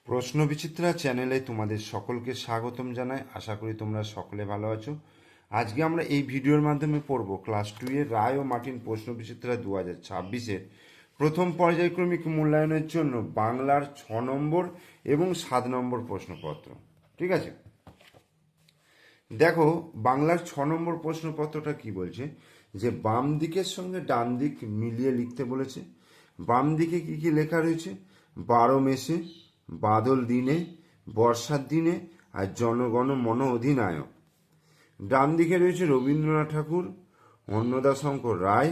প্রশ্ন বিচিত্রা চ্যানেলে তোমাদের সকলকে স্বাগতম জানাই। আশা করি তোমরা সকলে ভালো আছো। আজকে আমরা এই ভিডিওর মাধ্যমে পড়ব ক্লাস 2 এর রায় ও মার্টিন প্রশ্ন বিচিত্রা 2026-এর প্রথম পর্যায়ক্রমিক মূল্যায়নের জন্য বাংলার 6 নম্বর এবং 7 নম্বর প্রশ্নপত্র। ঠিক আছে, দেখো বাংলার 6 নম্বর প্রশ্নপত্রটা কি বলছে যে বাম দিকের সঙ্গে ডান দিক মিলিয়ে লিখতে বলেছে। বাম দিকে কি কি লেখা রয়েছে? 12 মেসে, বাদল দিনে, বর্ষার দিনে আর জনগণ মন অধিনায়ক। ডান দিকে রয়েছে রবীন্দ্রনাথ ঠাকুর, অন্নদাশঙ্কর রায়,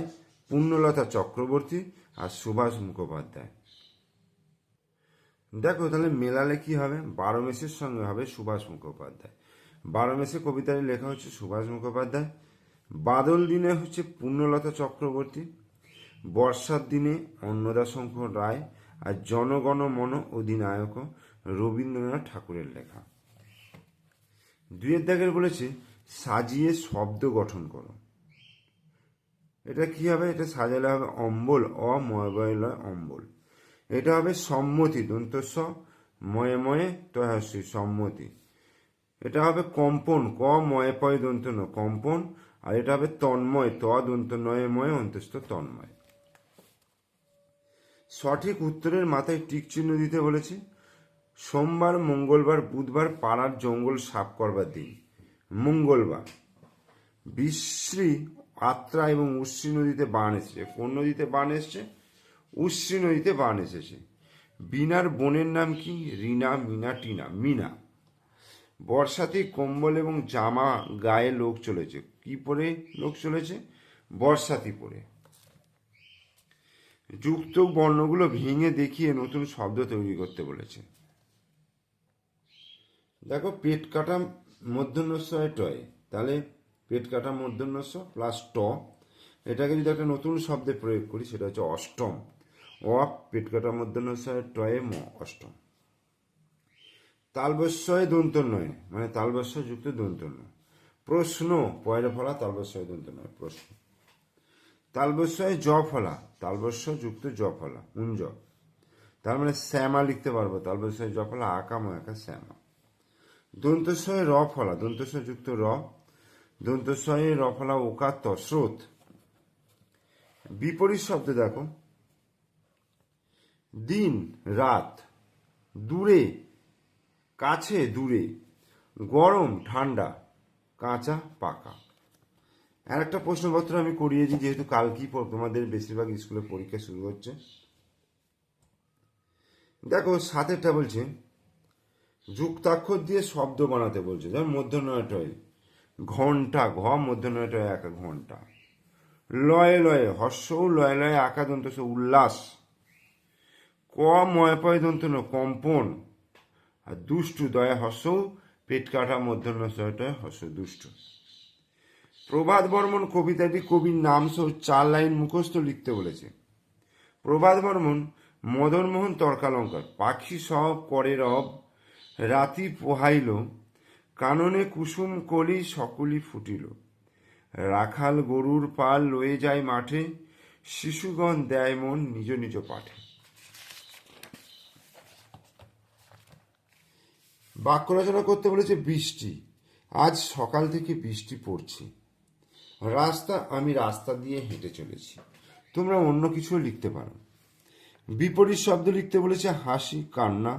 পূর্ণলতা চক্রবর্তী আর সুভাষ মুখোপাধ্যায়। দেখো তাহলে মেলালে কি হবে? 12 মেসের সঙ্গে হবে সুভাষ মুখোপাধ্যায়। 12 মেসে কবিতায় লেখা হচ্ছে সুভাষ মুখোপাধ্যায়। বাদল দিনে হচ্ছে পূর্ণলতা চক্রবর্তী, বর্ষার দিনে অন্নদাশঙ্কর রায় আর জনগণ মন অধিনায়ক রবীন্দ্রনাথ ঠাকুরের লেখা। 2 দাগের বলেছে সাজিয়ে শব্দ গঠন করো। এটা কি হবে? এটা সাজালে হবে অম্বল, অময়বয়লয় অম্বল। এটা হবে সম্মতি, দন্তস্ব ময়ে ময়ে তয়াশ্রী সম্মতি। এটা হবে কম্পন, ক ময়ে পয় দন্ত ন কম্পন। আর এটা হবে তন্ময়, ত দন্ত নয়ে ময়ে অন্তস্থ তন্ময়। সঠিক উত্তরের মাথায় টিক চিহ্ন দিতে বলেছে। সোমবার, মঙ্গলবার, বুধবার পাড়ার জঙ্গল সাফ করবার দিন। মঙ্গলবার। বিশ্রী, আত্রা এবং উশ্রী নদীতে বান এসেছে। কোন নদীতে বান এসছে? উশ্রী নদীতে বান এসেছে। বিনার বোনের নাম কি? রিনা, মিনা, টিনা। মিনা। বর্ষাতে কম্বল এবং জামা গায়ে লোক চলেছে। কি পরে লোক চলেছে? বর্ষাতি পরে। যুক্ত বর্ণগুলো ভেঙে দেখিয়ে নতুন শব্দ তৈরি করতে বলেছে। দেখো পেট কাটা মূর্ধন্যস্ব টয়, তাহলে পেট কাটা মূর্ধন্যস্ব প্লাস ট, এটাকে যদি একটা নতুন শব্দে প্রয়োগ করি সেটা হচ্ছে অষ্টম। অ পেট কাটা মূর্ধন্যস্ব টয়ে ম, অষ্টম। তালবস্যয় দন্ত নয়, মানে তালবস্য যুক্ত দন্ত নয়। প্রশ্ন, পয়রা ফলা তালবস্যয় দন্ত নয়, প্রশ্ন। তালবস্যয় জ ফলা, তালবস্য যুক্ত জ ফলা, উঞ্জ। তার মানে শ্যামা লিখতে পারবো। তালবস্যয় জ ফলা আকা ময়াকা শ্যামা। দন্তস্বয়ে র ফলা, দন্তস্ব যুক্ত র, দন্তস্বয়ে র ফলা ওকা ত, স্রোত। বিপরীত শব্দ দেখো, দিন রাত, দূরে কাছে দূরে, গরম ঠান্ডা, কাঁচা পাকা। আর একটা প্রশ্নপত্র আমি করিয়েছি, যেহেতু কালকেই তোমাদের বেশিরভাগ স্কুলে পরীক্ষা শুরু হচ্ছে। দেখো সাতেরটা বলছে যুক্তাক্ষর দিয়ে শব্দ বানাতে বলছে, যেমন মধ্যনয়টয় ঘন্টা, ঘ মধ্যনয়টয় একা ঘন্টা। লয়ে লয়ে হর্ষৌ লয়ে লয়ে আকা দন্ত উল্লাস। ক ময়পয় দন্ত ন কম্পন। আর দুষ্টু দয়া হর্ষৌ পেট কাটা মধ্যনয়টয় হর্ষ দুষ্ট। প্রভাত বর্মন কবিতাটি কবির নাম সহ 4 লাইন মুখস্থ লিখতে বলেছে। প্রভাত বর্মন মদনমোহন তর্কালঙ্কার। পাখি সব করে রব, রাতি পোহাইল, কাননে কুসুম কলি সকলি ফুটিল। রাখাল গরুর পাল লয়ে যায় মাঠে, শিশুগণ দেয় মন নিজ নিজ পাঠে। বাক্য রচনা করতে বলেছে বৃষ্টি। আজ সকাল থেকে বৃষ্টি পড়ছে। রাস্তা, আমি রাস্তা দিয়ে হেঁটে চলেছি। তোমরা অন্য কিছু লিখতে পারো। বিপরীত শব্দ লিখতে বলেছে হাসি, কান্না,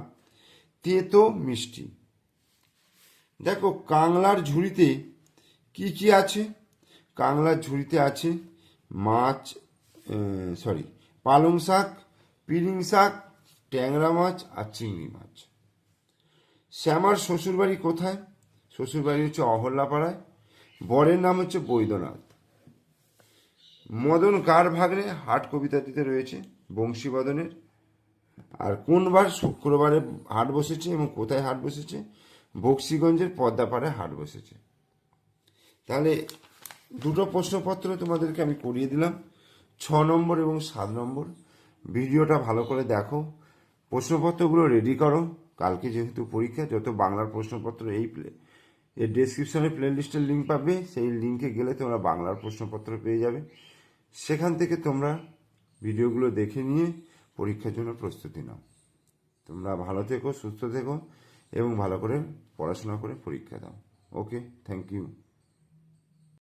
তেতো, মিষ্টি। দেখো কাংলার ঝুড়িতে কি কি আছে? কাংলার ঝুড়িতে আছে মাছ, পালং শাক, পিরিং শাক, ট্যাংরা মাছ আর চিংড়ি মাছ। শ্যামার শ্বশুরবাড়ি কোথায়? শ্বশুরবাড়ি হচ্ছে অহল্যাপাড়ায়। বরের নাম হচ্ছে বৈদ্যনাথ। মদন কার ভাগ্নে? হাট কবিতাটিতে রয়েছে বংশীবদনের। আর কোন বার? শুক্রবারে হাট বসেছে। এবং কোথায় হাট বসেছে? বক্সিগঞ্জের পদ্মাপাড়ায় হাট বসেছে। তাহলে দুটো প্রশ্নপত্র তোমাদেরকে আমি করিয়ে দিলাম, 6 নম্বর এবং 7 নম্বর। ভিডিওটা ভালো করে দেখো, প্রশ্নপত্রগুলো রেডি করো। কালকে যেহেতু পরীক্ষা, যত বাংলার প্রশ্নপত্র এর ডেসক্রিপশনে প্লে লিস্টের লিঙ্ক পাবে, সেই লিঙ্কে গেলে তোমরা বাংলার প্রশ্নপত্র পেয়ে যাবে। সেখান থেকে তোমরা ভিডিওগুলো দেখে নিয়ে পরীক্ষার জন্য প্রস্তুতি নাও। তোমরা ভালো থেকো, সুস্থ থেকো এবং ভালো করে পড়াশোনা করে পরীক্ষা দাও। ওকে, থ্যাংক ইউ।